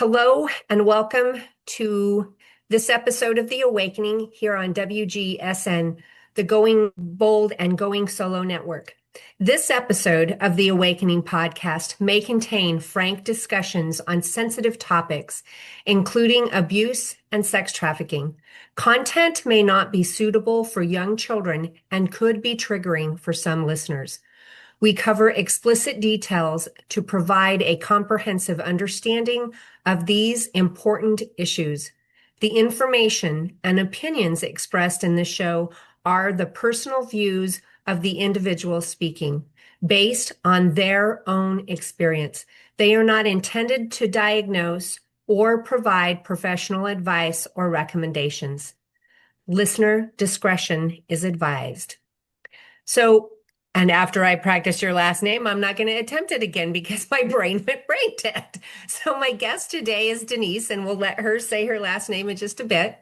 Hello and welcome to this episode of The Awakening here on WGSN, the Going Bold and Going Solo Network. This episode of The Awakening podcast may contain frank discussions on sensitive topics, including abuse and sex trafficking. Content may not be suitable for young children and could be triggering for some listeners. We cover explicit details to provide a comprehensive understanding of these important issues. The information and opinions expressed in this show are the personal views of the individual speaking, based on their own experience. They are not intended to diagnose or provide professional advice or recommendations. Listener discretion is advised. And after I practice your last name, I'm not going to attempt it again because my brain went brain dead. So my guest today is Denise, and we'll let her say her last name in just a bit.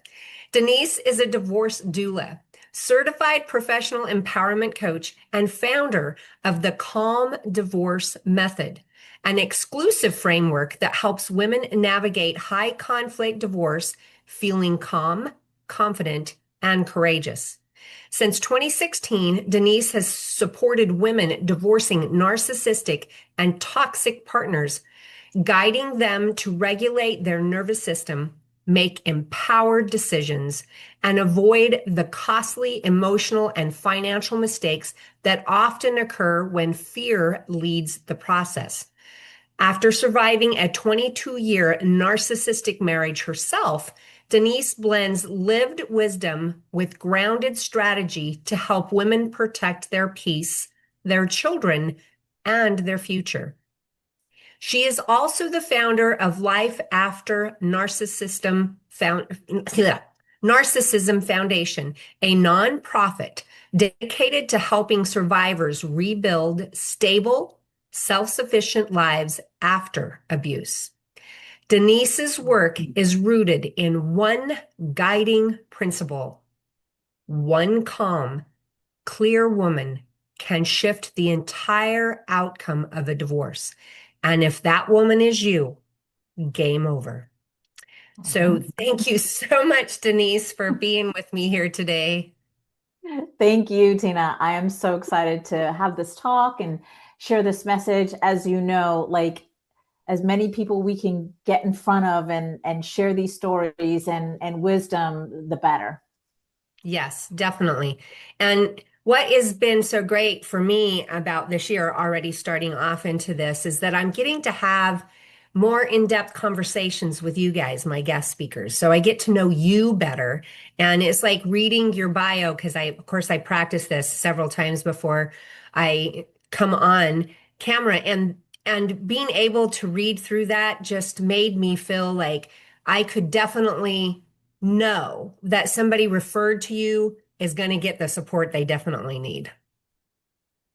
Denise is a divorce doula, certified professional empowerment coach, and founder of the Calm Divorce Method, an exclusive framework that helps women navigate high conflict divorce feeling calm, confident, and courageous. Since 2016, Denise has supported women divorcing narcissistic and toxic partners, guiding them to regulate their nervous system, make empowered decisions, and avoid the costly emotional and financial mistakes that often occur when fear leads the process. After surviving a 22-year narcissistic marriage herself, Denise blends lived wisdom with grounded strategy to help women protect their peace, their children, and their future. She is also the founder of Life After Narcissism Foundation, a nonprofit dedicated to helping survivors rebuild stable, self-sufficient lives after abuse. Denise's work is rooted in one guiding principle. One calm, clear woman can shift the entire outcome of a divorce. And if that woman is you, game over. So thank you so much, Denise, for being with me here today. Thank you, Tina. I am so excited to have this talk and share this message. As you know, as many people we can get in front of and share these stories and wisdom, the better. Yes, definitely. And what has been so great for me about this year, already starting off into this, is that I'm getting to have more in-depth conversations with you guys, my guest speakers. So I get to know you better. And it's like reading your bio, because of course, I practiced this several times before I come on camera. And being able to read through that just made me feel like I could definitely know that somebody referred to you is going to get the support they definitely need.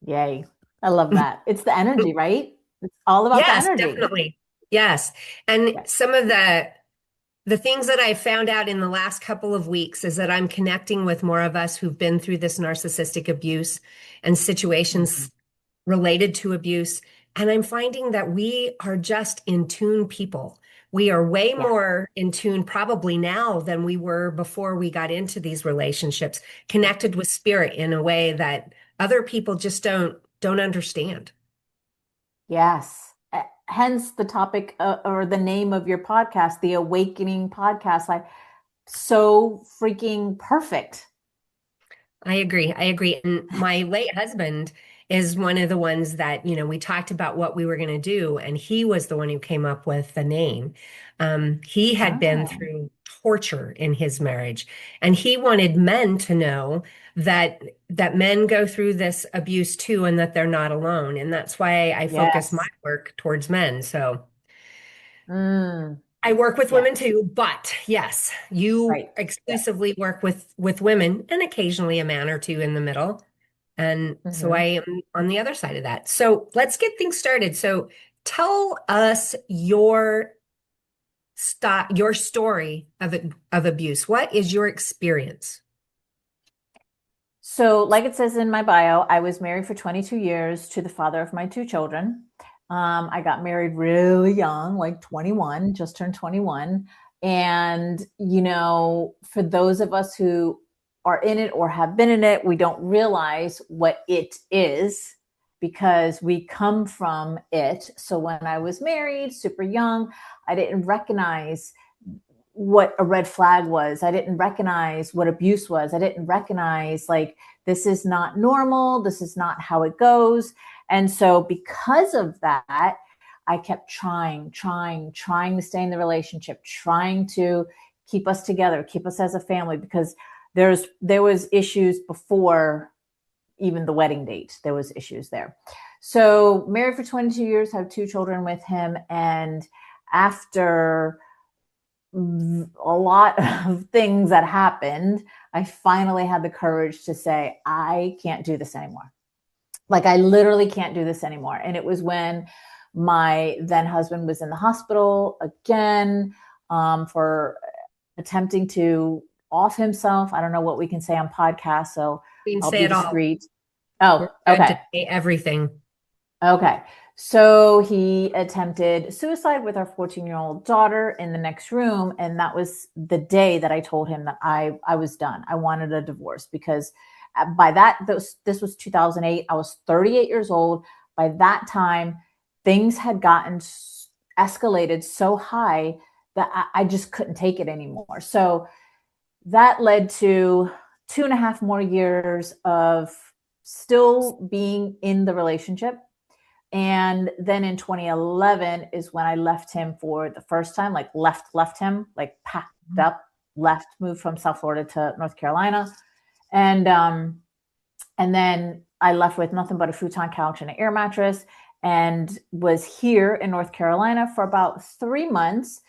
Yay. I love that. It's the energy, right? It's all about the Yes, energy. definitely. Yes. And Yes. some of the things that I found out in the last couple of weeks is that I'm connecting with more of us who've been through this narcissistic abuse and situations related to abuse. And I'm finding that we are just in tune people. We are way more in tune probably now than we were before we got into these relationships, connected with spirit in a way that other people just don't understand. Yes. Hence the topic or the name of your podcast, The Awakening Podcast. Like, so freaking perfect. I agree. I agree. And my late husband is one of the ones that, we talked about what we were going to do, and he was the one who came up with the name. He had been through torture in his marriage, and he wanted men to know that men go through this abuse too, and that they're not alone. And that's why I focus my work towards men. So I work with women too, but yes, you exclusively work with women and occasionally a man or two in the middle. And so I am on the other side of that. So let's get things started. So tell us your story of abuse. What is your experience? So, like it says in my bio, I was married for 22 years to the father of my two children. I got married really young, like 21, just turned 21. And, for those of us who are in it or have been in it, we don't realize what it is because we come from it. So when I was married, super young, I didn't recognize what a red flag was. I didn't recognize what abuse was. I didn't recognize, like, this is not normal. This is not how it goes. And so because of that, I kept trying to stay in the relationship, trying to keep us together, keep us as a family, because there was issues before even the wedding date. There was issues there. So married for 22 years, have 2 children with him. And after a lot of things that happened, I finally had the courage to say, I can't do this anymore. Like, I literally can't do this anymore. And it was when my then husband was in the hospital again, for attempting to off himself. I don't know what we can say on podcasts, so You can I'll say be it all. discreet. We're Oh, good okay. to say everything. Okay. So he attempted suicide with our 14-year-old daughter in the next room. And that was the day that I told him that I was done. I wanted a divorce, because by that, this was 2008. I was 38 years old. By that time, things had gotten escalated so high that I just couldn't take it anymore. So that led to 2.5 more years of still being in the relationship. And then in 2011 is when I left him for the first time, like left him, like packed up, left, moved from South Florida to North Carolina. And then I left with nothing but a futon couch and an air mattress, and was here in North Carolina for about 3 months.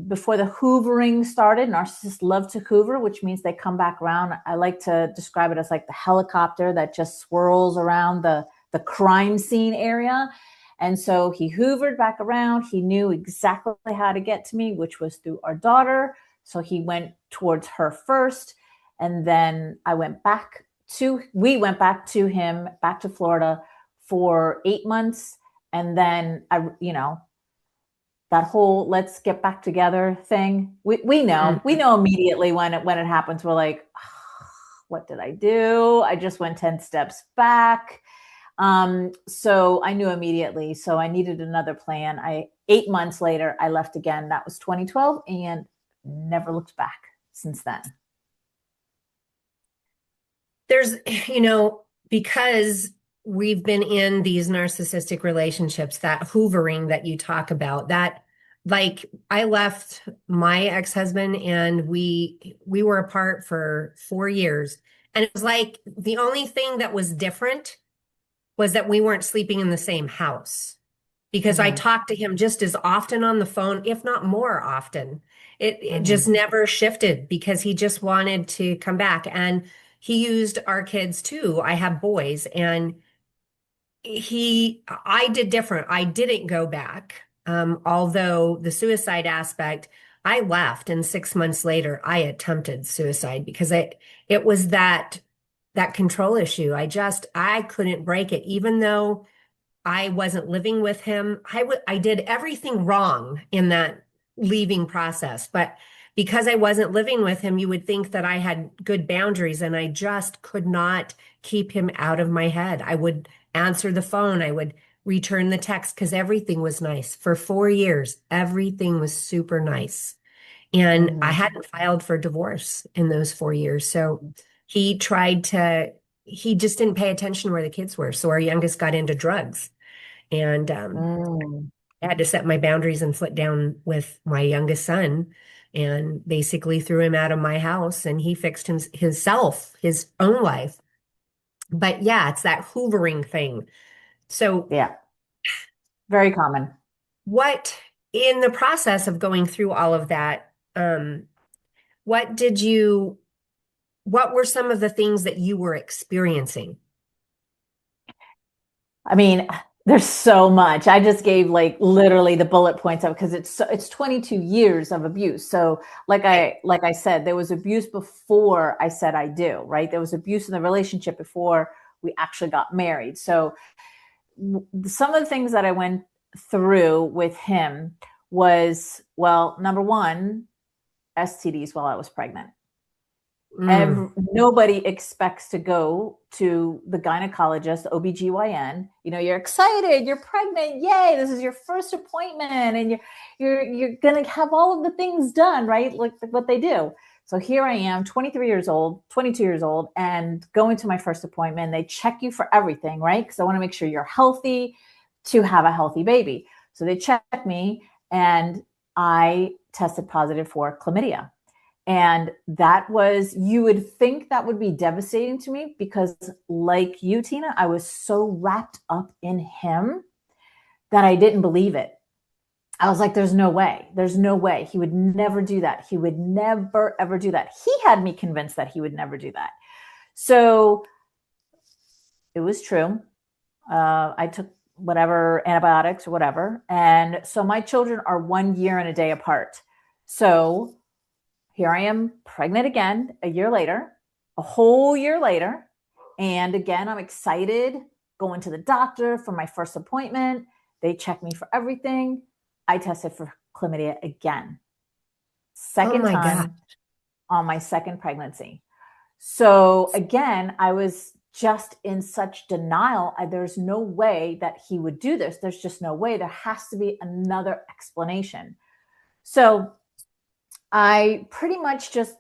Before the hoovering started. Narcissists love to hoover, which means they come back around. I like to describe it as like the helicopter that just swirls around the crime scene area. And so he hoovered back around. He knew exactly how to get to me, which was through our daughter. So he went towards her first. And then we went back to him, back to Florida for 8 months. And then that whole let's get back together thing. We know immediately when it happens. We're like, oh, what did I do? I just went 10 steps back. So I knew immediately. So I needed another plan. 8 months later, I left again. That was 2012, and never looked back since then. There's, because we've been in these narcissistic relationships, that hoovering that you talk about, that, like, I left my ex-husband and we were apart for 4 years. And it was like the only thing that was different was that we weren't sleeping in the same house, because I talked to him just as often on the phone, if not more often. It just never shifted, because he just wanted to come back. And he used our kids too. I have boys, and I did different. I didn't go back. Although the suicide aspect, I left, and 6 months later, I attempted suicide, because it was that control issue. I couldn't break it, even though I wasn't living with him. I did everything wrong in that leaving process, but because I wasn't living with him, you would think that I had good boundaries, and I just could not keep him out of my head. I would answer the phone. I would return the text, because everything was nice. For 4 years, everything was super nice. And I hadn't filed for divorce in those 4 years. So he just didn't pay attention where the kids were. So our youngest got into drugs. And I had to set my boundaries and foot down with my youngest son, and basically threw him out of my house, and he fixed his own life. But yeah, it's that hoovering thing. So yeah, very common. what, in the process of going through all of that, what were some of the things that you were experiencing? I mean, there's so much. I just gave like literally the bullet points of, because it's 22 years of abuse. So like I said, there was abuse before I said I do, right? There was abuse in the relationship before we actually got married. So some of the things that I went through with him was, well, number one, STDs while I was pregnant. Nobody expects to go to the gynecologist, OBGYN. You're excited, you're pregnant, yay, this is your first appointment, and you're gonna have all of the things done, right? Like what they do. So here I am, 23 years old, 22 years old, and going to my first appointment. They check you for everything, right? Because I want to make sure you're healthy to have a healthy baby. So they check me, and I tested positive for chlamydia. And that was, you would think that would be devastating to me because, like you, Tina, I was so wrapped up in him that I didn't believe it. I was like, there's no way. There's no way. He would never do that. He would never, ever do that. He had me convinced that he would never do that. So it was true. I took whatever antibiotics or whatever. And so my children are 1 year and a day apart. So here I am pregnant again a year later, a whole year later. And again, I'm excited going to the doctor for my first appointment. They check me for everything. I tested for chlamydia again. Second time on my second pregnancy. So again, I was just in such denial. There's no way that he would do this. There's just no way. There has to be another explanation. So I pretty much just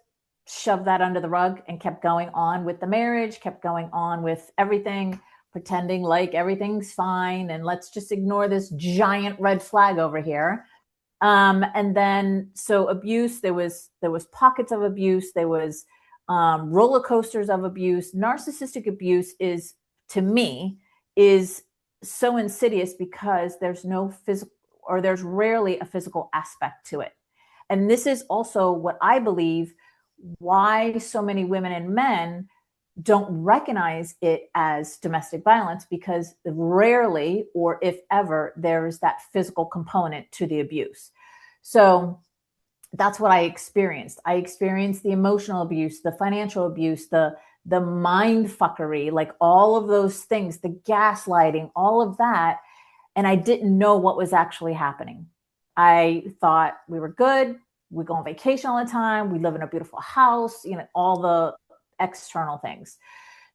shoved that under the rug and kept going on with the marriage, kept going on with everything, pretending like everything's fine. And let's just ignore this giant red flag over here. And then, so abuse, there was pockets of abuse. There was roller coasters of abuse. Narcissistic abuse is, to me, is so insidious because there's no physical, or there's rarely a physical aspect to it. And this is also what I believe why so many women and men don't recognize it as domestic violence, because rarely, or if ever, there's that physical component to the abuse. So that's what I experienced. I experienced the emotional abuse, the financial abuse, the mind fuckery, like all of those things, the gaslighting, all of that. And I didn't know what was actually happening. I thought we were good. We go on vacation all the time. We live in a beautiful house, all the external things.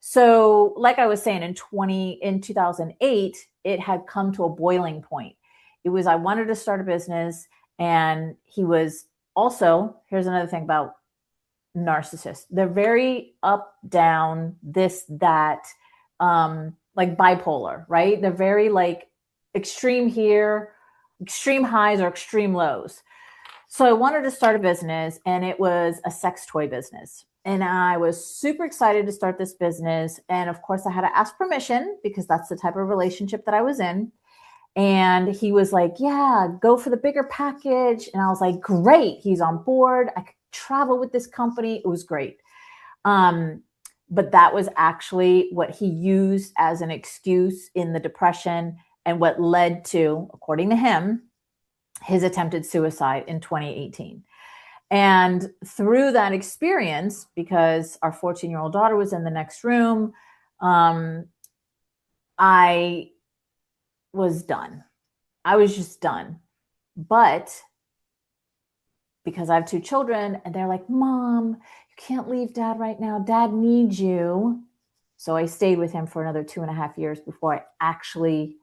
So like I was saying, in 2008, it had come to a boiling point. It was, I wanted to start a business, and he was also, here's another thing about narcissists. They're very up, down, this, that, like bipolar, right? They're very like extreme here, extreme highs or extreme lows. So I wanted to start a business, and it was a sex toy business. And I was super excited to start this business. And of course I had to ask permission because that's the type of relationship that I was in. And he was like, yeah, go for the bigger package. And I was like, great. He's on board. I could travel with this company. It was great. But that was actually what he used as an excuse in the depression, and what led to, according to him, his attempted suicide in 2018. And through that experience, because our 14-year-old daughter was in the next room, I was done. I was just done. But because I have 2 children, and they're like, Mom, you can't leave Dad right now. Dad needs you. So I stayed with him for another 2.5 years before I actually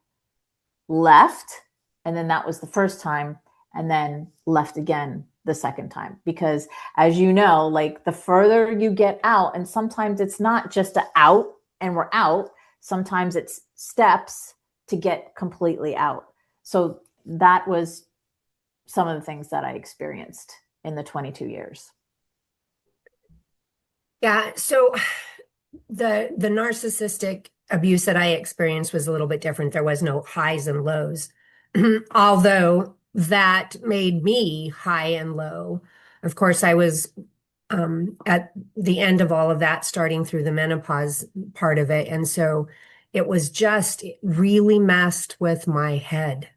left. And then that was the first time, and then left again the second time. Because as you know, like the further you get out, and sometimes it's not just a out and we're out, sometimes it's steps to get completely out. So that was some of the things that I experienced in the 22 years. Yeah. So the narcissistic abuse that I experienced was a little bit different. There was no highs and lows, although that made me high and low. Of course, I was at the end of all of that, starting through the menopause part of it. And so it was just really messed with my head.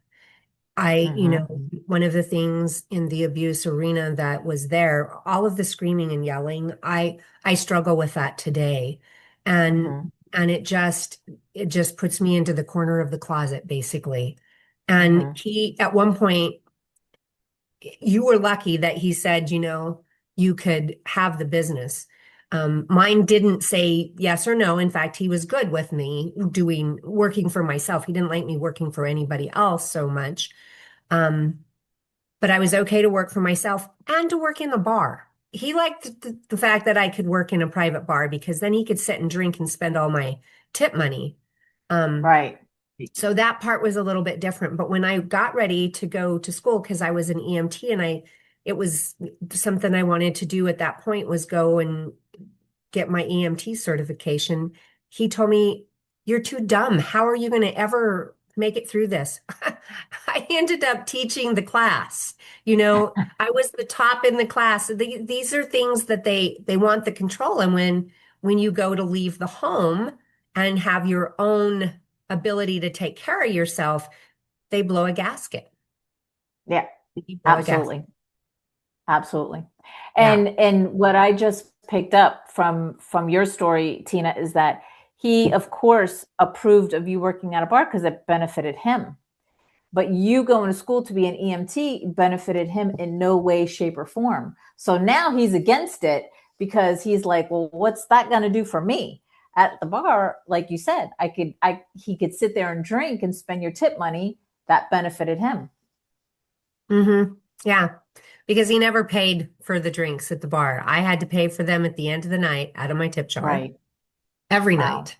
One of the things in the abuse arena that was there, all of the screaming and yelling, I struggle with that today. And it just, it just puts me into the corner of the closet, basically. And he, at one point, you were lucky that he said, you could have the business. Mine didn't say yes or no. In fact, he was good with me working for myself. He didn't like me working for anybody else so much. But I was okay to work for myself and to work in the bar. He liked the fact that I could work in a private bar because then he could sit and drink and spend all my tip money. Right. So that part was a little bit different. But when I got ready to go to school, because I was an EMT and it was something I wanted to do at that point was go and get my EMT certification. He told me, "You're too dumb. How are you going to ever make it through this?" I ended up teaching the class. I was the top in the class. These are things that they want the control. And when you go to leave the home and have your own ability to take care of yourself, they blow a gasket. Yeah, Absolutely. Absolutely. And what I just picked up from your story, Tina, is that he, of course, approved of you working at a bar because it benefited him. But you going to school to be an EMT benefited him in no way, shape, or form. So now he's against it because he's like, well, what's that going to do for me? At the bar, like you said, he could sit there and drink and spend your tip money. That benefited him. Yeah, because he never paid for the drinks at the bar. I had to pay for them at the end of the night out of my tip jar. Right. Every Wow. night.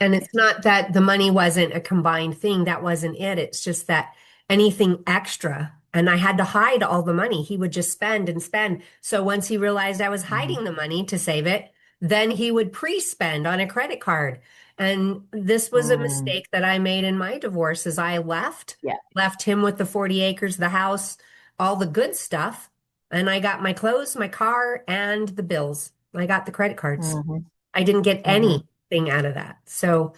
And it's not that the money wasn't a combined thing. That wasn't it. It's just that anything extra, and I had to hide all the money. He would just spend and spend. So once he realized I was hiding the money to save it, then he would pre-spend on a credit card. And this was a mistake that I made in my divorce as I left him with the 40 acres, the house, all the good stuff. And I got my clothes, my car, and the bills. I got the credit cards. I didn't get anything out of that. So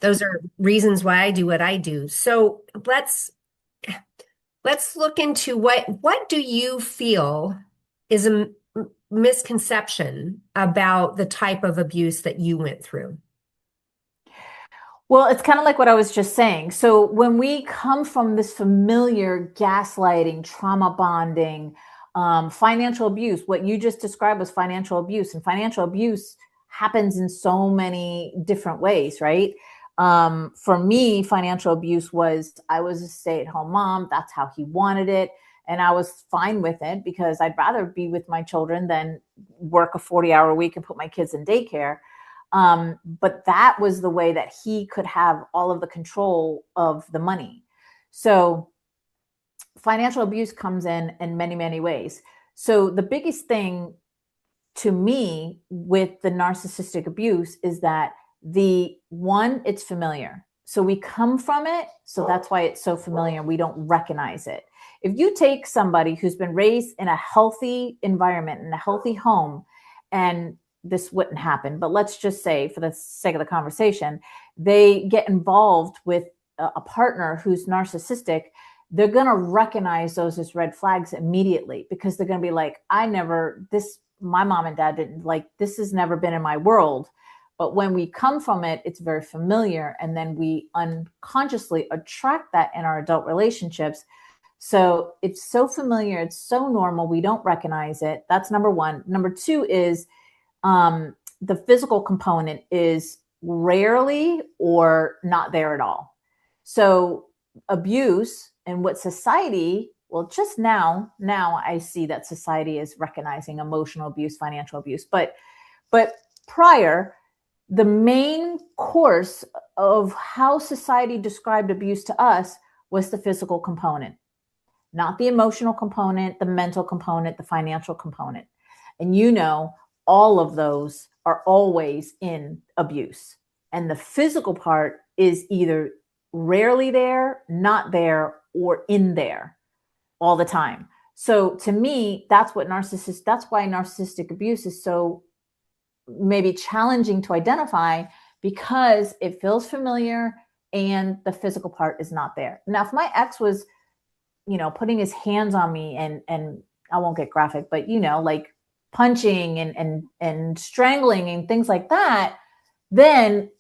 those are reasons why I do what I do. So let's look into what do you feel is a misconception about the type of abuse that you went through? Well, it's kind of like what I was just saying. So when we come from this familiar gaslighting, trauma bonding, financial abuse, what you just described was financial abuse, and financial abuse happens in so many different ways, right? For me, financial abuse was, I was a stay-at-home mom. That's how he wanted it. And I was fine with it because I'd rather be with my children than work a 40-hour week and put my kids in daycare. But that was the way that he could have all of the control of the money. So financial abuse comes in many, many ways. So the biggest thing to me with the narcissistic abuse is that it's familiar. So we come from it. So that's why it's so familiar. We don't recognize it. If you take somebody who's been raised in a healthy environment, in a healthy home, and this wouldn't happen, but let's just say for the sake of the conversation, they get involved with a partner who's narcissistic, they're going to recognize those as red flags immediately because they're going to be like, my mom and dad didn't this has never been in my world. But when we come from it, it's very familiar. And then we unconsciously attract that in our adult relationships. So it's so familiar. It's so normal. We don't recognize it. That's number one. Number two is the physical component is rarely or not there at all. So abuse and what society, well, just now I see that society is recognizing emotional abuse, financial abuse, but prior, the main course of how society described abuse to us was the physical component, not the emotional component, the mental component, the financial component. And all of those are always in abuse. And the physical part is either rarely there, not there, or in there all the time. So to me, that's why narcissistic abuse is so maybe challenging to identify, because it feels familiar and the physical part is not there. Now, if my ex was, putting his hands on me and I won't get graphic, but like punching and strangling and things like that, then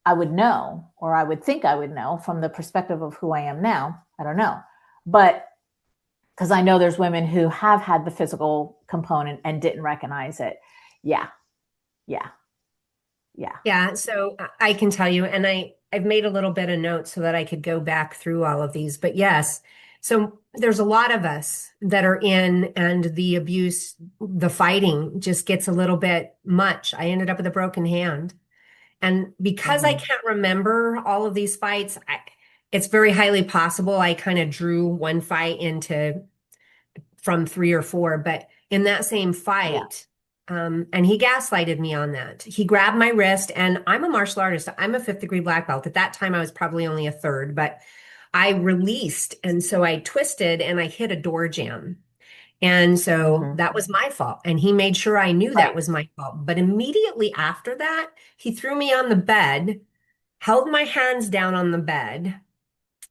I would know, or I would think I would know from the perspective of who I am now. I don't know. But because I know there's women who have had the physical component and didn't recognize it. Yeah. Yeah. Yeah. Yeah, so I can tell you, and I've made a little bit of notes so that I could go back through all of these. But yes, so there's a lot of us that are in, and the abuse, the fighting just gets a little bit much. I ended up with a broken hand. And because I Mm-hmm. can't remember all of these fights, it's very highly possible I kind of drew one fight into from three or four, but in that same Yeah. fight, and he gaslighted me on that. He grabbed my wrist, and I'm a martial artist. I'm a fifth degree black belt. At that time, I was probably only a third, but I released. And so I twisted and I hit a door jamb. And so Mm-hmm. that was my fault. And he made sure I knew that Right. was my fault. But immediately after that, he threw me on the bed, held my hands down on the bed,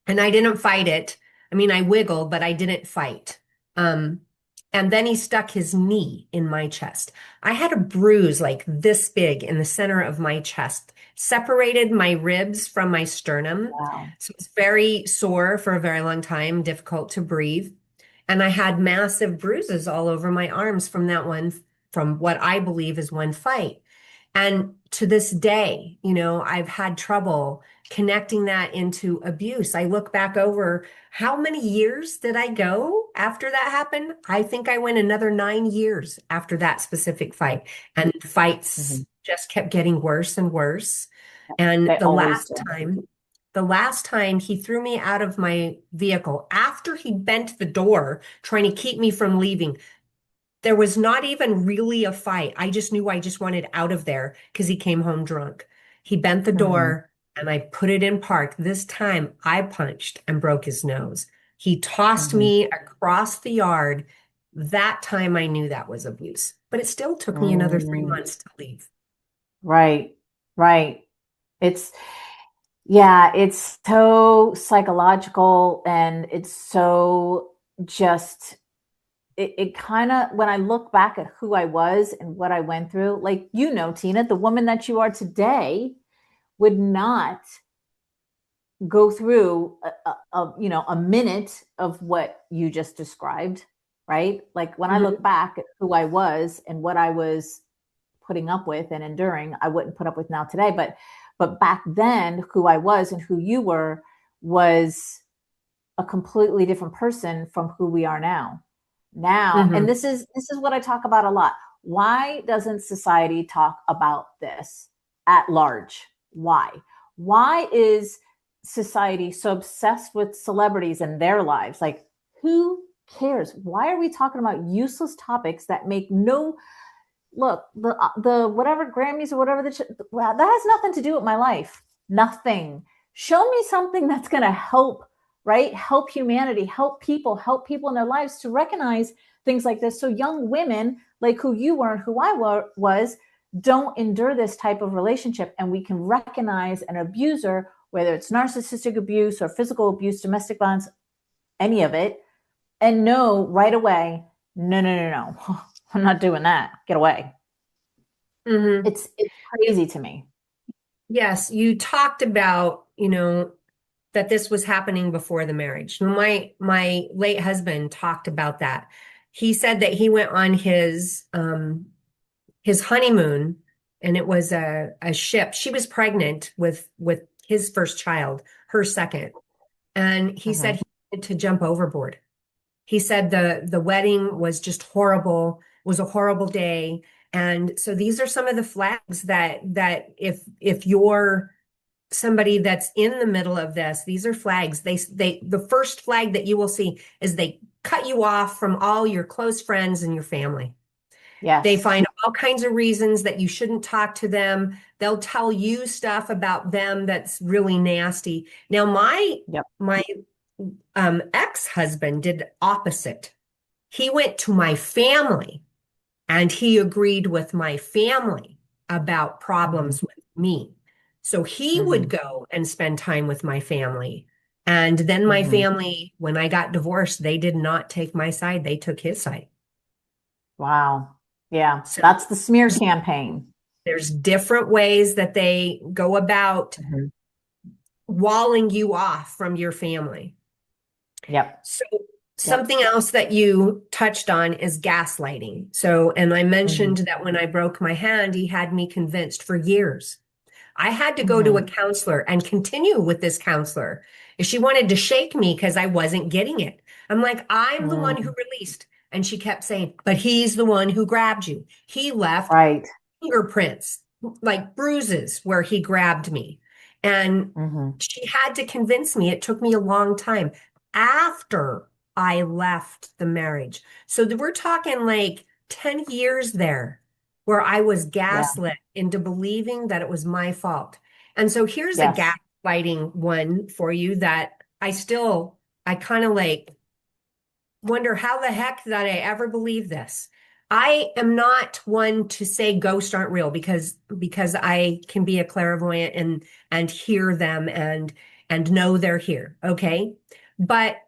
and I didn't fight it. I mean, I wiggled, but I didn't fight. Um, and then he stuck his knee in my chest. I had a bruise like this big in the center of my chest, separated my ribs from my sternum. Wow. So it's very sore for a very long time, difficult to breathe. And I had massive bruises all over my arms from that one, from what I believe is one fight. And to this day, I've had trouble connecting that into abuse. I look back over how many years did I go after that happened? I think I went another 9 years after that specific fight. And Mm-hmm. fights just kept getting worse and worse. And They always do. the last time he threw me out of my vehicle after he bent the door trying to keep me from leaving. There was not even really a fight. I just knew I just wanted out of there because he came home drunk. He bent the Mm-hmm. door and I put it in park. This time I punched and broke his nose. He tossed Mm-hmm. me across the yard. That time I knew that was abuse, but it still took me another three Mm-hmm. months to leave. Right. Right. It's, yeah, it's so psychological, and it's so just, it kind of, when I look back at who I was and what I went through, like, Tina, the woman that you are today would not go through a minute of what you just described, right? Like, when I look Mhm. back at who I was and what I was putting up with and enduring, I wouldn't put up with now today. But back then, who I was and who you were was a completely different person from who we are now. Now, and Mhm. this is what I talk about a lot. Why doesn't society talk about this at large? Why is society so obsessed with celebrities and their lives? Like, who cares? Why are we talking about useless topics that make no look, the whatever Grammys or whatever well, that has nothing to do with my life. Nothing. Show me something that's going to help, right? Help humanity, help people in their lives to recognize things like this. So young women like who you were and who I was don't endure this type of relationship, and we can recognize an abuser, whether it's narcissistic abuse or physical abuse, domestic violence, any of it, and know right away, no, no, no, no. I'm not doing that. Get away. Mhm. It's crazy to me. Yes, you talked about, that this was happening before the marriage. My late husband talked about that. He said that he went on his honeymoon, and it was a ship. She was pregnant with his first child, her second. And he said Mm-hmm. he wanted to jump overboard. He said the wedding was just horrible, was a horrible day. And so these are some of the flags that if you're somebody that's in the middle of this, these are flags. The first flag that you will see is they cut you off from all your close friends and your family. They Yes. find all kinds of reasons that you shouldn't talk to them. They'll tell you stuff about them that's really nasty. Now, Yep. my ex-husband did opposite. He went to my family and he agreed with my family about Mm-hmm. problems with me. So he would Mm-hmm. go and spend time with my family. And then my Mm-hmm. family, when I got divorced, they did not take my side. They took his side. Wow. Yeah. So That's the smear campaign. There's different ways that they go about Mhm. walling you off from your family. Yep. So Yep. something else that you touched on is gaslighting. So, and I mentioned Mhm. that when I broke my hand, he had me convinced for years. I had to go to a Mhm. counselor and continue with this counselor. She wanted to shake me because I wasn't getting it. I'm like, I'm the one who Mm. released. And she kept saying, but he's the one who grabbed you. He left Right. fingerprints, like bruises where he grabbed me. And Mhm. she had to convince me. It took me a long time after I left the marriage. So we're talking like 10 years there where I was Yeah. gaslit into believing that it was my fault. And so here's a Yes. gaslighting one for you that I kind of like wonder how the heck did I ever believe this? I am not one to say ghosts aren't real because I can be a clairvoyant and hear them and know they're here. Okay. But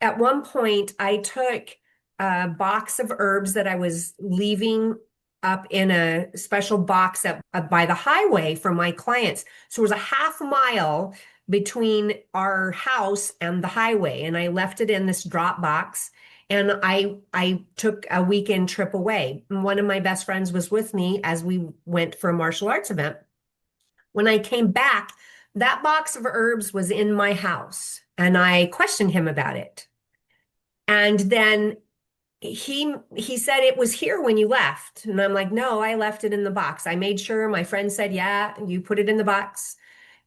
at one point I took a box of herbs that I was leaving up in a special box up by the highway for my clients. So it was a half mile between our house and the highway. And I left it in this drop box and I took a weekend trip away. And one of my best friends was with me as we went for a martial arts event. When I came back, that box of herbs was in my house, and I questioned him about it. And then he said it was here when you left. And I'm like, no, I left it in the box. I made sure. My friend said, yeah, you put it in the box.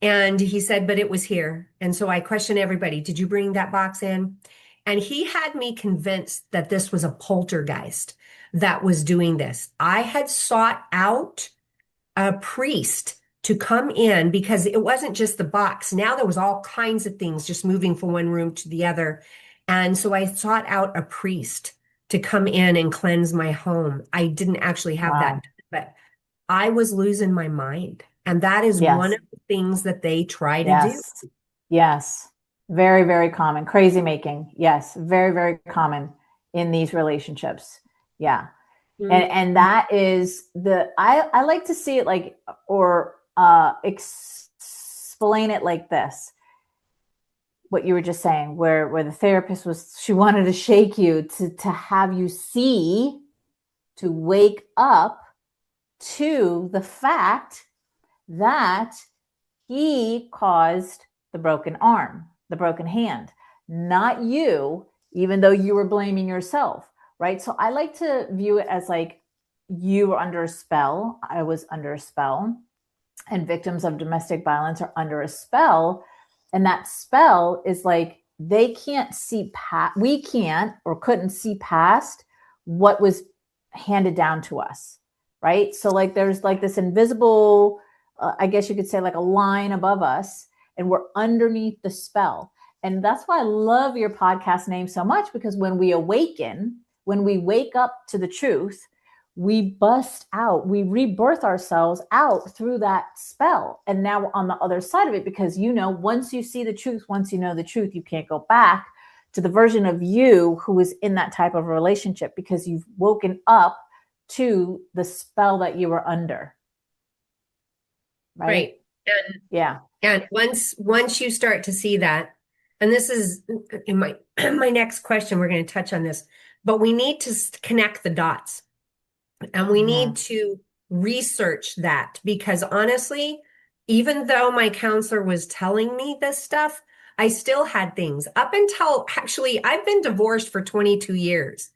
And he said, but it was here. And so I questioned everybody, did you bring that box in? And he had me convinced that this was a poltergeist that was doing this. I had sought out a priest to come in because it wasn't just the box. Now there was all kinds of things just moving from one room to the other. And so I sought out a priest to come in and cleanse my home. I didn't actually have Wow. that, but I was losing my mind. And that is one Yes. of the things that they try to do. Yes. Yes. Very, very common. Crazy making. Yes. Very, very common in these relationships. Yeah. And Mhm. that is I like to see it like, or explain it like this, what you were just saying, where the therapist was, she wanted to shake you to have you see, to wake up to the fact that he caused the broken arm, the broken hand, not you, even though you were blaming yourself, right? So I like to view it as like, you were under a spell, I was under a spell, and victims of domestic violence are under a spell. And that spell is like, they can't see past, we can't or couldn't see past what was handed down to us, right? So like there's like this invisible, I guess you could say, like a line above us, and we're underneath the spell. And that's why I love your podcast name so much, because when we awaken, when we wake up to the truth, we bust out, we rebirth ourselves out through that spell. And now we're on the other side of it, because, you know, once you see the truth, once you know the truth, you can't go back to the version of you who was in that type of relationship, because you've woken up to the spell that you were under. Right. Right. And Yeah. and once you start to see that, and this is in my my next question, we're going to touch on this, but we need to connect the dots. And we need Mm-hmm. to research that because honestly, even though my counselor was telling me this stuff, I still had things up until actually I've been divorced for 22 years.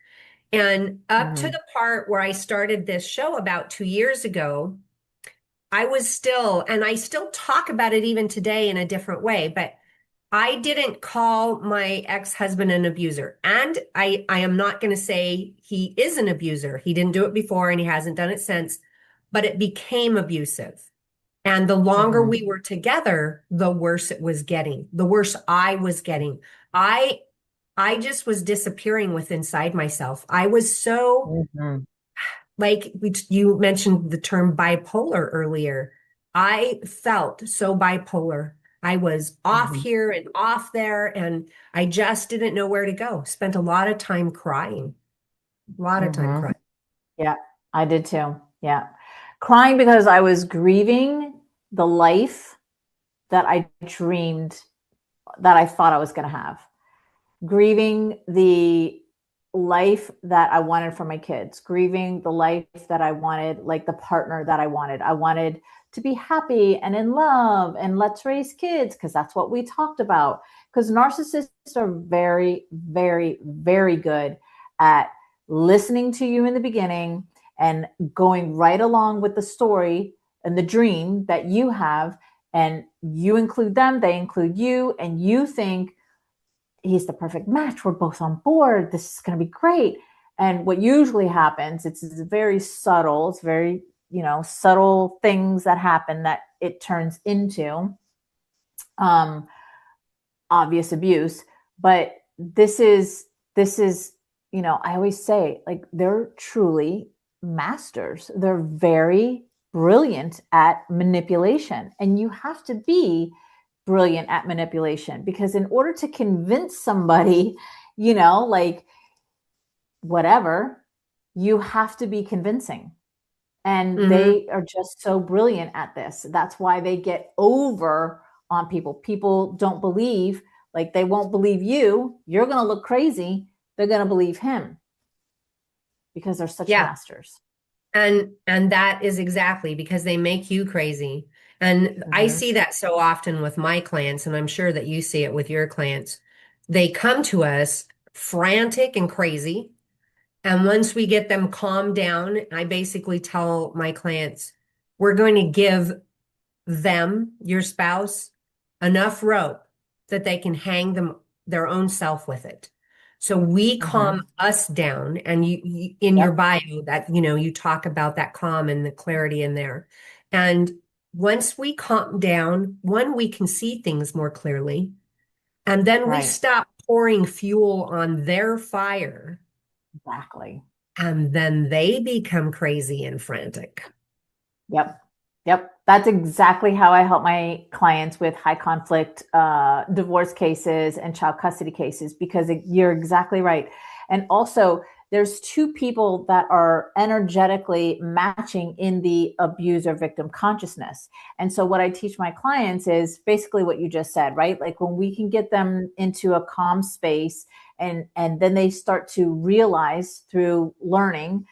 And up to Mm-hmm. the part where I started this show about 2 years ago, I was still, and I still talk about it even today in a different way, but I didn't call my ex-husband an abuser. And I am not going to say he is an abuser. He didn't do it before and he hasn't done it since, but it became abusive. And the longer Mm-hmm. we were together, the worse it was getting, the worse I was getting. I I just was disappearing with inside myself. I was so Mm-hmm. like you mentioned the term bipolar earlier. I felt so bipolar. I was off Mm-hmm. here and off there, and I just didn't know where to go. Spent a lot of time crying, a lot of time Mm-hmm. crying. Yeah, I did too. Yeah. Crying because I was grieving the life that I dreamed, that I thought I was going to have. Grieving the life that I wanted for my kids, grieving the life that I wanted, like the partner that I wanted. I wanted to be happy and in love and let's raise kids, because that's what we talked about. Because narcissists are very, very, very good at listening to you in the beginning and going right along with the story and the dream that you have. And you include them, they include you, and you think, he's the perfect match. We're both on board. This is going to be great. And what usually happens, it's very subtle. It's very, subtle things that happen that it turns into obvious abuse. But this is, I always say, like, they're truly masters. They're very brilliant at manipulation. And you have to be brilliant at manipulation, because in order to convince somebody, like whatever, you have to be convincing. And they are just so brilliant at this. That's why they get over on people. People don't believe, like they won't believe you. You're going to look crazy. They're going to believe him because they're such masters. And that is exactly because they make you crazy. And I see that so often with my clients, and I'm sure that you see it with your clients. They come to us frantic and crazy. And once we get them calmed down, I basically tell my clients, we're going to give them, your spouse, enough rope that they can hang their own self with it. So we calm us down, and you in your bio that, you talk about that calm and the clarity in there. And once we calm down, one, we can see things more clearly, and then we stop pouring fuel on their fire. Exactly. And then they become crazy and frantic. Yep. That's exactly how I help my clients with high conflict divorce cases and child custody cases, because you're exactly right. And also, there's two people that are energetically matching in the abuser victim consciousness. And so what I teach my clients is basically what you just said, right? Like when we can get them into a calm space, and then they start to realize through learning,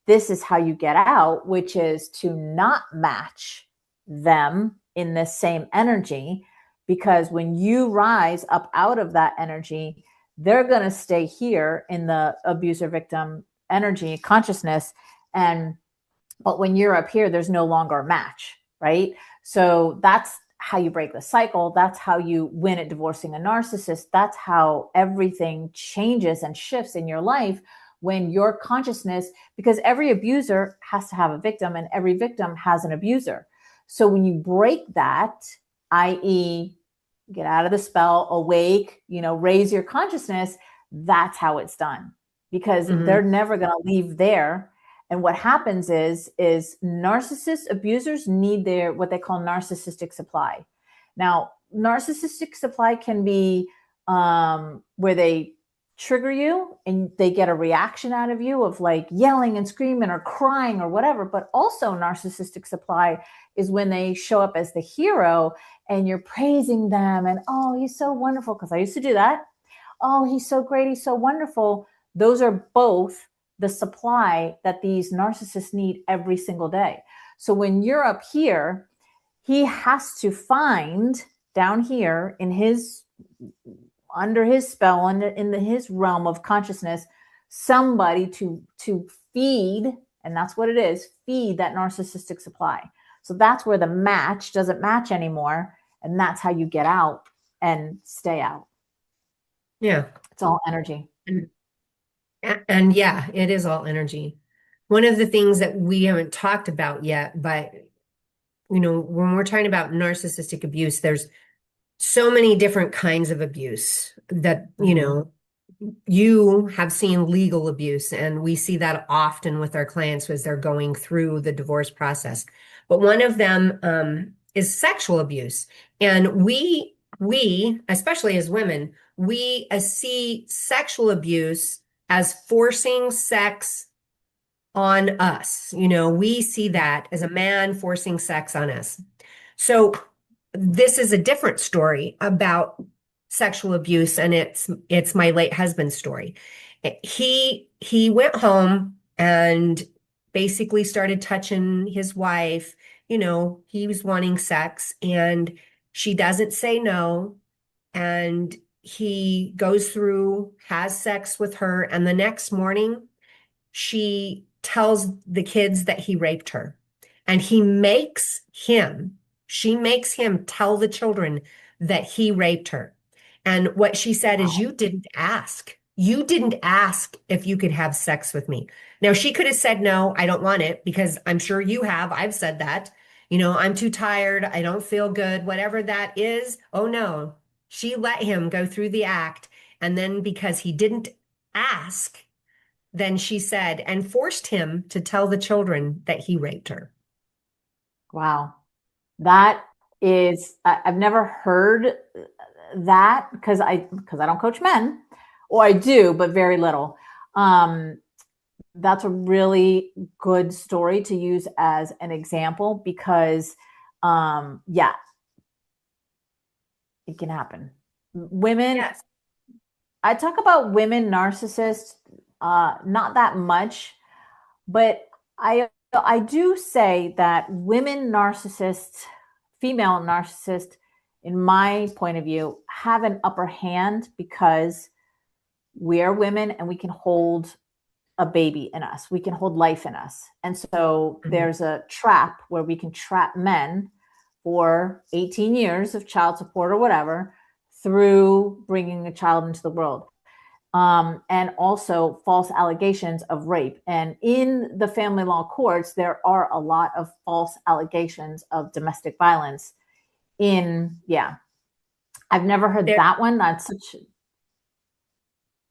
this is how you get out, which is to not match them in the same energy. Because when you rise up out of that energy, they're going to stay here in the abuser victim energy consciousness. But when you're up here, there's no longer a match, right? So that's how you break the cycle. That's how you win at divorcing a narcissist. That's how everything changes and shifts in your life, when your consciousness, because every abuser has to have a victim and every victim has an abuser. So when you break that, i.e., get out of the spell, awake, raise your consciousness, that's how it's done, because they're never going to leave there. And what happens is narcissist abusers need their, what they call narcissistic supply. Now, narcissistic supply can be where they trigger you and they get a reaction out of you of like yelling and screaming or crying or whatever. But also narcissistic supply is when they show up as the hero and you're praising them and, oh, he's so wonderful. Because I used to do that. Oh, he's so great. He's so wonderful. Those are both the supply that these narcissists need every single day. So when you're up here, he has to find down here in his, under his spell, in his realm of consciousness, somebody to feed, and that's what it is, feed that narcissistic supply. So that's where the match doesn't match anymore, and that's how you get out and stay out. Yeah. It's all energy. And yeah, it is all energy. One of the things that we haven't talked about yet, but when we're talking about narcissistic abuse, there's so many different kinds of abuse that, you have seen legal abuse, and we see that often with our clients as they're going through the divorce process. But one of them is sexual abuse. And we, especially as women, we see sexual abuse as forcing sex on us. We see that as a man forcing sex on us. So this is a different story about sexual abuse, and it's my late husband's story. He went home and basically started touching his wife. He was wanting sex, and she doesn't say no. And he goes through, has sex with her, and the next morning she tells the kids that he raped her. And she makes him tell the children that he raped her. And what she said is, you didn't ask. You didn't ask if you could have sex with me. Now, she could have said, no, I don't want it, because I'm sure you have. I've said that. I'm too tired. I don't feel good, whatever that is. Oh, no. She let him go through the act. And then because he didn't ask, then she said, and forced him to tell the children that he raped her. Wow. That is, I've never heard that because I don't coach men, or I do, but very little. That's a really good story to use as an example because, yeah, it can happen. Women, yes. I talk about women narcissists, not that much, but I do say that women narcissists, female narcissists, in my point of view, have an upper hand because we are women and we can hold a baby in us. We can hold life in us. And so there's a trap where we can trap men for 18 years of child support or whatever through bringing a child into the world. And also false allegations of rape. And in the family law courts, there are a lot of false allegations of domestic violence I've never heard that one. That's such.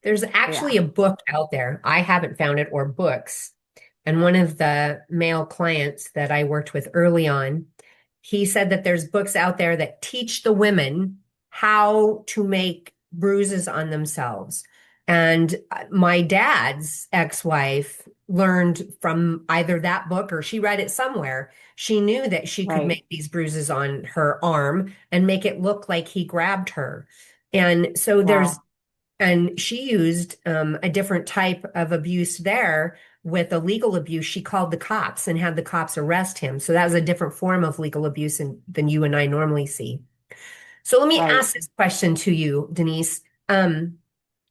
There's actually a book out there. I haven't found it, or books. And one of the male clients that I worked with early on, he said that there's books out there that teach the women how to make bruises on themselves. And my dad's ex-wife learned from either that book or she read it somewhere. She knew that she could make these bruises on her arm and make it look like he grabbed her. And so and she used a different type of abuse there with a legal abuse. She called the cops and had the cops arrest him. So that was a different form of legal abuse than you and I normally see. So let me ask this question to you, Denise.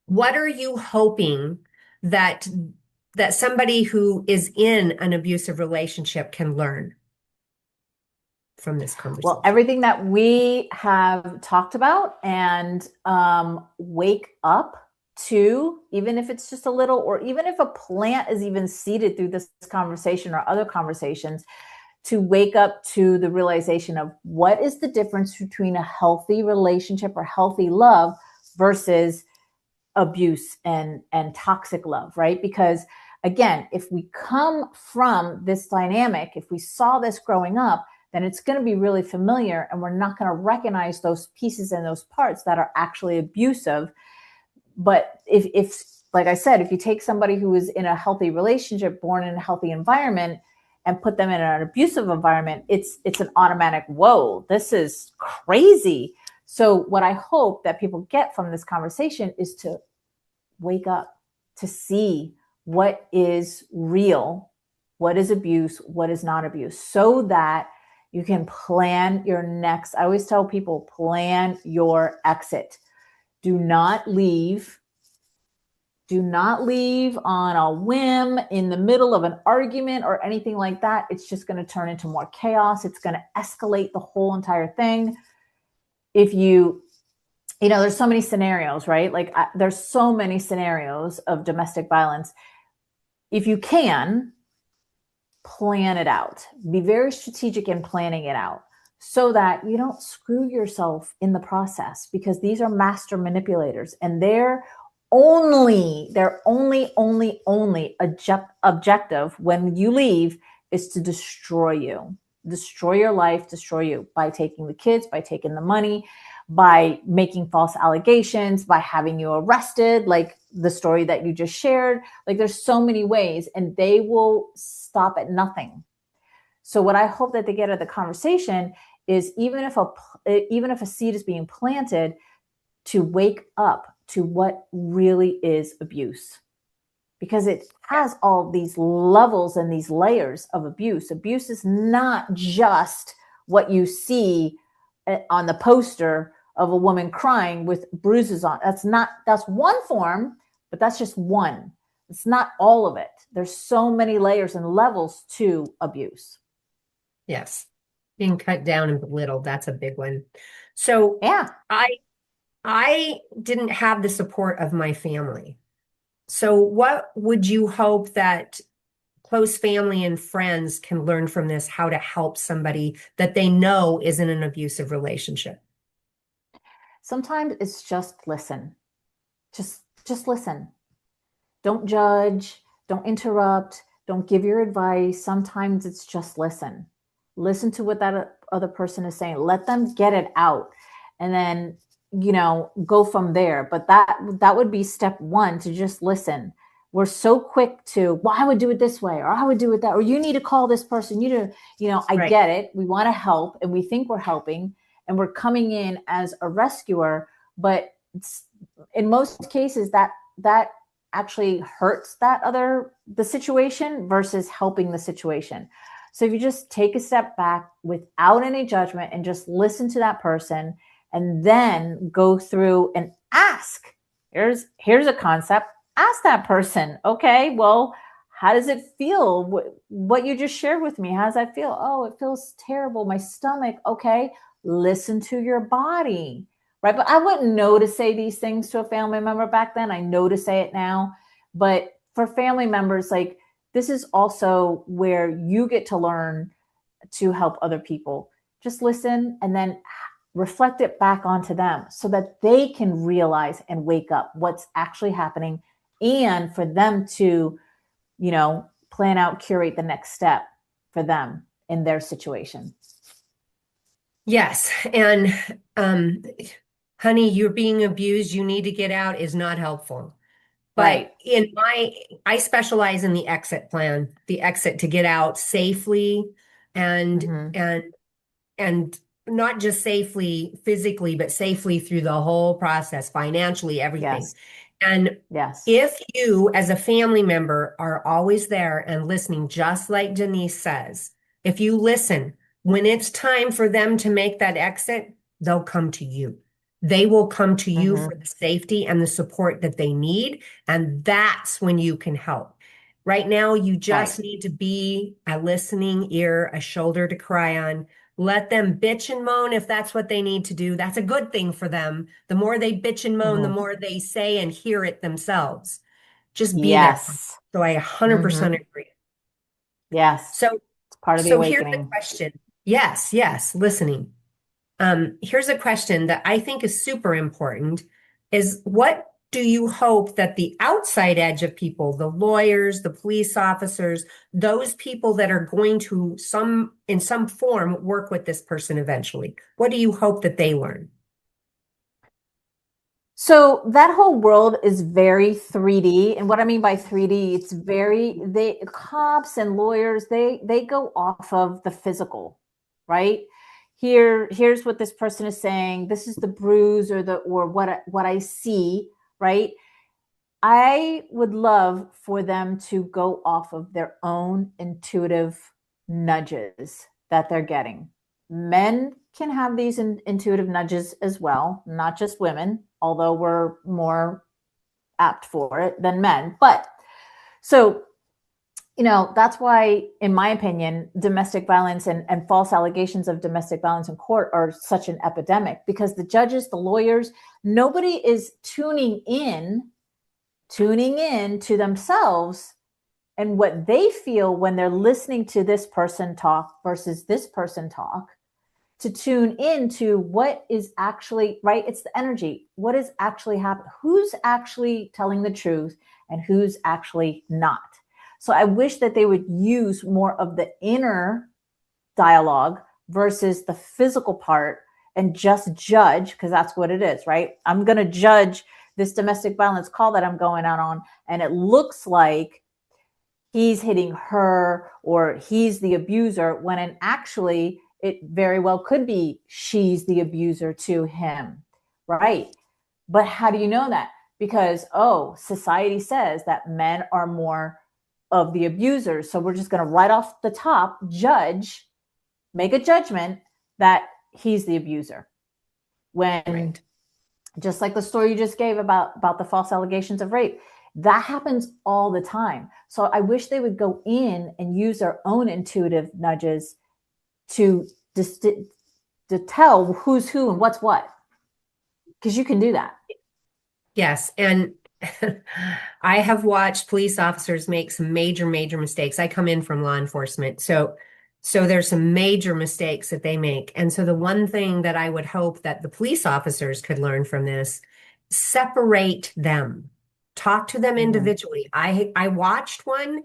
What are you hoping that somebody who is in an abusive relationship can learn from this conversation? Well, everything that we have talked about, and wake up to, even if it's just a little, or even if a plant is even seeded through this conversation or other conversations, to wake up to the realization of what is the difference between a healthy relationship or healthy love versus abuse and toxic love, right? Because again, if we come from this dynamic, if we saw this growing up, then it's going to be really familiar, and we're not going to recognize those pieces and those parts that are actually abusive. But if like I said, if you take somebody who is in a healthy relationship, born in a healthy environment, and put them in an abusive environment, it's an automatic, whoa, this is crazy. So what I hope that people get from this conversation is to wake up, to see what is real, what is abuse, what is not abuse, so that you can plan your next. I always tell people, plan your exit. Do not leave on a whim in the middle of an argument or anything like that. It's just going to turn into more chaos. It's going to escalate the whole entire thing. If there's so many scenarios, right? Like there's so many scenarios of domestic violence. If you can, plan it out. Be very strategic in planning it out so that you don't screw yourself in the process, because these are master manipulators, and their only objective when you leave is to destroy you. destroy your life, destroy you by taking the kids, by taking the money, by making false allegations, by having you arrested, like the story that you just shared. Like there's so many ways, and they will stop at nothing. So what I hope that they get at the conversation is even if a seed is being planted, to wake up to what really is abuse. Because it has all these levels and these layers of abuse. Abuse is not just what you see on the poster of a woman crying with bruises on. That's one form, but that's just one. It's not all of it. There's so many layers and levels to abuse. Yes. Being cut down and belittled, that's a big one. So yeah, I didn't have the support of my family. So what would you hope that close family and friends can learn from this, how to help somebody that they know is in an abusive relationship? Sometimes it's just listen. Just listen. Don't judge, don't interrupt, don't give your advice. Sometimes it's just listen. Listen to what that other person is saying. Let them get it out. And then, go from there. But that would be step one, to just listen. We're so quick to, well, I would do it this way, or I would do it that, or you need to call this person. I get it. We want to help, and we think we're helping, and we're coming in as a rescuer. But in most cases, that actually hurts the situation versus helping the situation. So if you just take a step back without any judgment and just listen to that person, and then go through and ask, here's a concept, ask that person, okay, well, how does it feel? What you just shared with me, how does that feel? Oh, it feels terrible, my stomach. Okay, listen to your body, right? But I wouldn't know to say these things to a family member back then. I know to say it now. But for family members, like, this is also where you get to learn to help other people. Just listen and then reflect it back onto them so that they can realize and wake up what's actually happening, and for them to, plan out, curate the next step for them in their situation. Yes. And honey, you're being abused, you need to get out is not helpful. But Right. I specialize in the exit plan, the exit to get out safely and Mm-hmm. and not just safely physically, but safely through the whole process, financially, everything. Yes. And Yes. if you, as a family member, are always there and listening, just like Denise says, if you listen, when it's time for them to make that exit, they'll come to you. They will come to you Mm-hmm. for the safety and the support that they need. And that's when you can help. Right now, you just Right. need to be a listening ear, a shoulder to cry on. Let them bitch and moan if that's what they need to do. That's a good thing for them. The more they bitch and moan, the Mm-hmm. more they say and hear it themselves. Just be there. Yes. So I 100% Mm-hmm. agree. Yes. So, It's part of the so here's the awakening. question. Yes, yes, listening. Here's a question that I think is super important is what do you hope that the outside edge of people, the lawyers, the police officers, those people that are going to in some form work with this person eventually, what do you hope that they learn? So that whole world is very 3D. And what I mean by 3D, it's cops and lawyers, they go off of the physical, right? Here's what this person is saying. This is the bruise or what I see, right? I would love for them to go off of their own intuitive nudges that they're getting. Men can have these intuitive nudges as well, not just women, although we're more apt for it than men. But so, that's why, in my opinion, domestic violence and false allegations of domestic violence in court are such an epidemic, because the judges, the lawyers, nobody is tuning in to themselves and what they feel when they're listening to this person talk versus this person talk, to tune in to what is actually right. It's the energy. What is actually happening? Who's actually telling the truth and who's actually not? So I wish that they would use more of the inner dialogue versus the physical part and just judge, because that's what it is, right? I'm going to judge this domestic violence call that I'm going out on, and it looks like he's hitting her or he's the abuser, when in actually it very well could be she's the abuser to him, right? But how do you know that? Because, society says that men are more of the abusers. So we're just going to right off the top make a judgment that he's the abuser. When, right, just like the story you just gave about the false allegations of rape, that happens all the time. So I wish they would go in and use their own intuitive nudges to tell who's who and what's what, because you can do that. Yes. And I have watched police officers make some major, major mistakes. I come in from law enforcement. So there's some major mistakes that they make. And so the one thing that I would hope that the police officers could learn from this, separate them, talk to them individually. I watched one.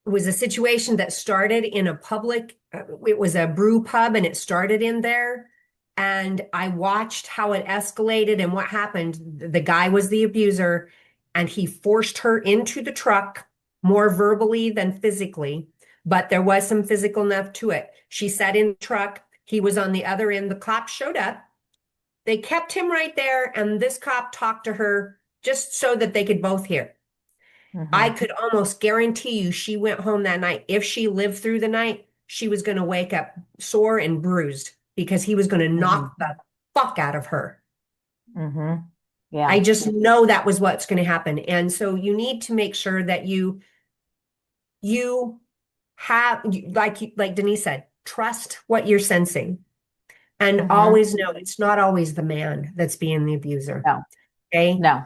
It was a situation that started in a public, it was a brew pub, and it started in there. And I watched how it escalated and what happened. The guy was the abuser, and he forced her into the truck more verbally than physically, but there was some physical enough to it. She sat in the truck. He was on the other end. The cop showed up. They kept him right there, and this cop talked to her just so that they could both hear. I could almost guarantee you she went home that night. If she lived through the night, she was going to wake up sore and bruised because he was going to knock the fuck out of her. Yeah. I just know that was what's going to happen. And so you need to make sure that you have, like Denise said, trust what you're sensing, and always know it's not always the man that's being the abuser. No. Okay. No.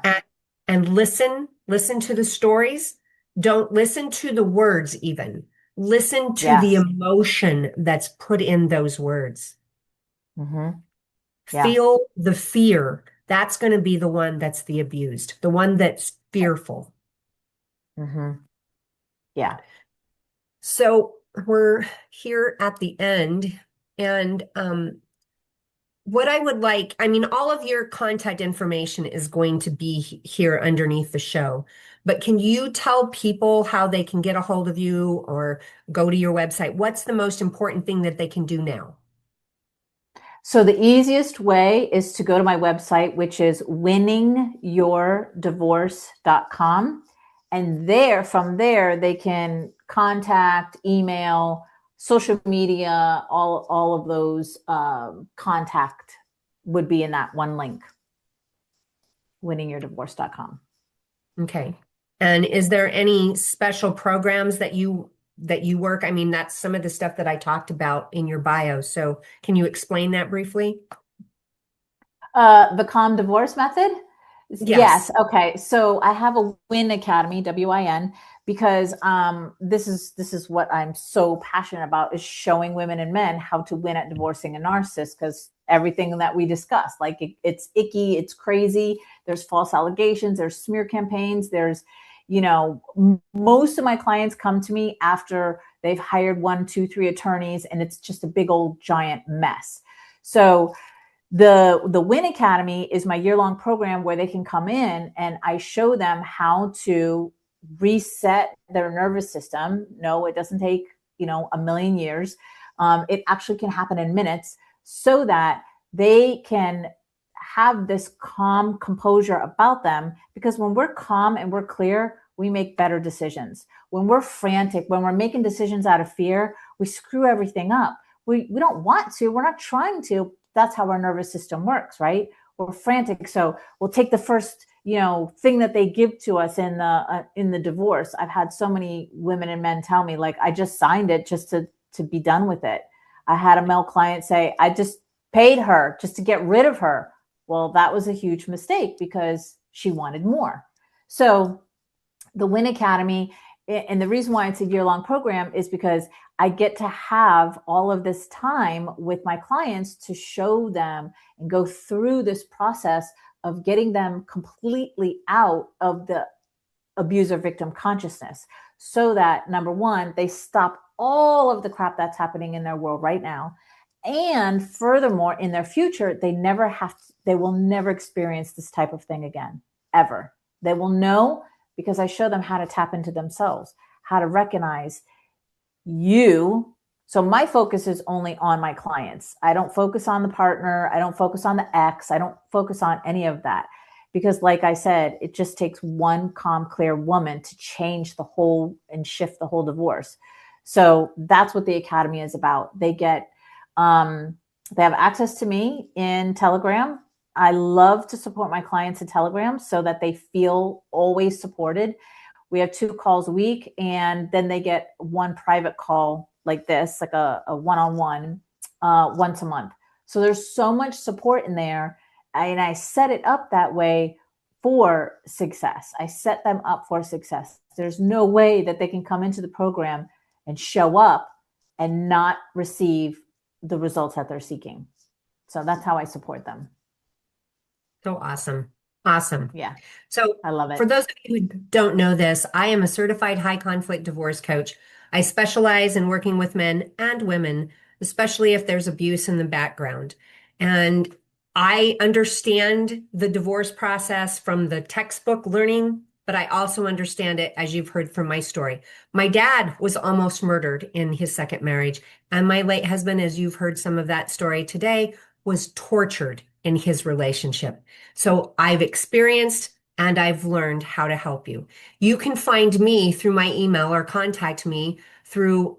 And listen to the stories. Don't listen to the words even. Listen to the emotion that's put in those words. Feel the fear. That's going to be the one that's the abused, the one that's fearful. Yeah. So we're here at the end, and what I would like, I mean, all of your contact information is going to be here underneath the show, but can you tell people how they can get a hold of you or go to your website? What's the most important thing that they can do now? So the easiest way is to go to my website, which is winningyourdivorce.com. And from there, they can contact, email, social media, all of those contact would be in that one link, winningyourdivorce.com. Okay. And is there any special programs that you work? I mean, that's some of the stuff that I talked about in your bio. So can you explain that briefly? The Calm Divorce Method? Yes. Okay. So I have a WIN Academy, WIN, because this is what I'm so passionate about, is showing women and men how to win at divorcing a narcissist, because everything that we discussed, like it's icky, it's crazy. There's false allegations, there's smear campaigns, there's, most of my clients come to me after they've hired 1, 2, 3 attorneys, and it's just a big old giant mess. So the WIN Academy is my year-long program where they can come in and I show them how to reset their nervous system. No, it doesn't take, a million years. It actually can happen in minutes, so that they can have this calm composure about them. Because when we're calm and we're clear, we make better decisions. When we're frantic, when we're making decisions out of fear, we screw everything up. We don't want to, we're not trying to. That's how our nervous system works, right? We're frantic. So we'll take the first, thing that they give to us in the divorce. I've had so many women and men tell me, like, I just signed it just to be done with it. I had a male client say, I just paid her just to get rid of her. Well, that was a huge mistake because she wanted more. So the WIN Academy, and the reason why it's a year-long program is because I get to have all of this time with my clients to show them and go through this process of getting them completely out of the abuser victim consciousness, so that, number one, they stop all of the crap that's happening in their world right now. And furthermore, in their future, they will never experience this type of thing again, ever. They will know because I show them how to tap into themselves, how to recognize you. So my focus is only on my clients. I don't focus on the partner. I don't focus on the ex. I don't focus on any of that. Because like I said, it just takes one calm, clear woman to change the whole and shift the whole divorce. So that's what the Academy is about. They have access to me in Telegram. I love to support my clients in Telegram so that they feel always supported. We have 2 calls a week, and then they get one private call like this, like a one-on-one once a month. So there's so much support in there. And I set it up that way for success. I set them up for success. There's no way that they can come into the program and show up and not receive the results that they're seeking. So that's how I support them. So awesome. Awesome. Yeah. So I love it. For those of you who don't know this, I am a certified high conflict divorce coach. I specialize in working with men and women, especially if there's abuse in the background. And I understand the divorce process from the textbook learning, but I also understand it as you've heard from my story. My dad was almost murdered in his second marriage, and my late husband, as you've heard some of that story today, was tortured in his relationship. So I've experienced and I've learned how to help you. You can find me through my email or contact me through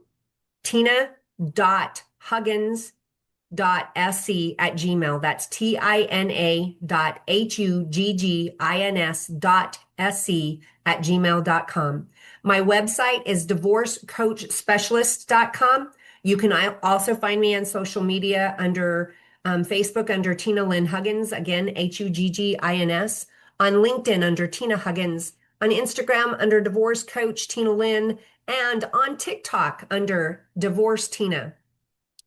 tina.huggins.sc@gmail. That's tina.huggins.sc@gmail.com. My website is divorcecoachspecialist.com. You can also find me on social media under Facebook under Tina Lynn Huggins, again, Huggins, on LinkedIn under Tina Huggins, on Instagram under Divorce Coach Tina Lynn, and on TikTok under Divorce Tina.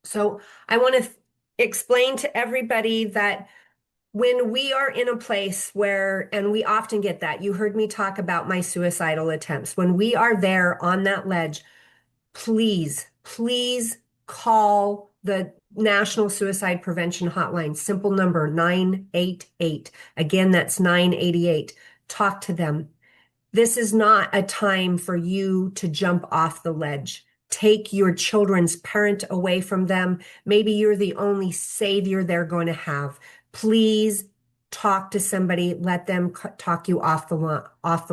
So I want to explain to everybody that when we are in a place where, and we often get that, you heard me talk about my suicidal attempts, when we are there on that ledge, please call the National Suicide Prevention Hotline, simple number 988. Again, that's 988. Talk to them. This is not a time for you to jump off the ledge. Take your children's parent away from them. Maybe you're the only savior they're going to have. Please talk to somebody. Let them talk you off the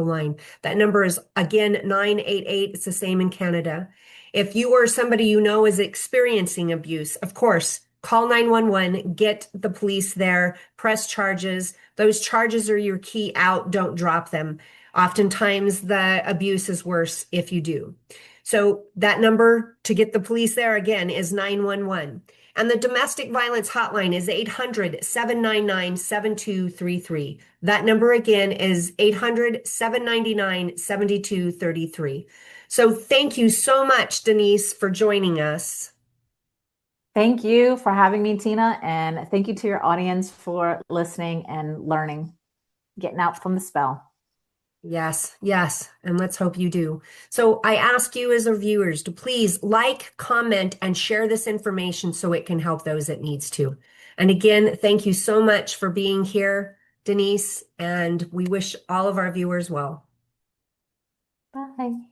line. That number is, again, 988. It's the same in Canada. If you or somebody you know is experiencing abuse, of course, call 911, get the police there, press charges. Those charges are your key out. Don't drop them. Oftentimes, the abuse is worse if you do. So that number to get the police there, again, is 911. And the domestic violence hotline is 800-799-7233. That number again is 800-799-7233. So thank you so much, Denise, for joining us. Thank you for having me, Tina. And thank you to your audience for listening and learning, getting out from the spell. Yes. And let's hope you do. So I ask you as our viewers to please like, comment, and share this information so it can help those it needs to. And again, thank you so much for being here, Denise, and we wish all of our viewers well. Bye.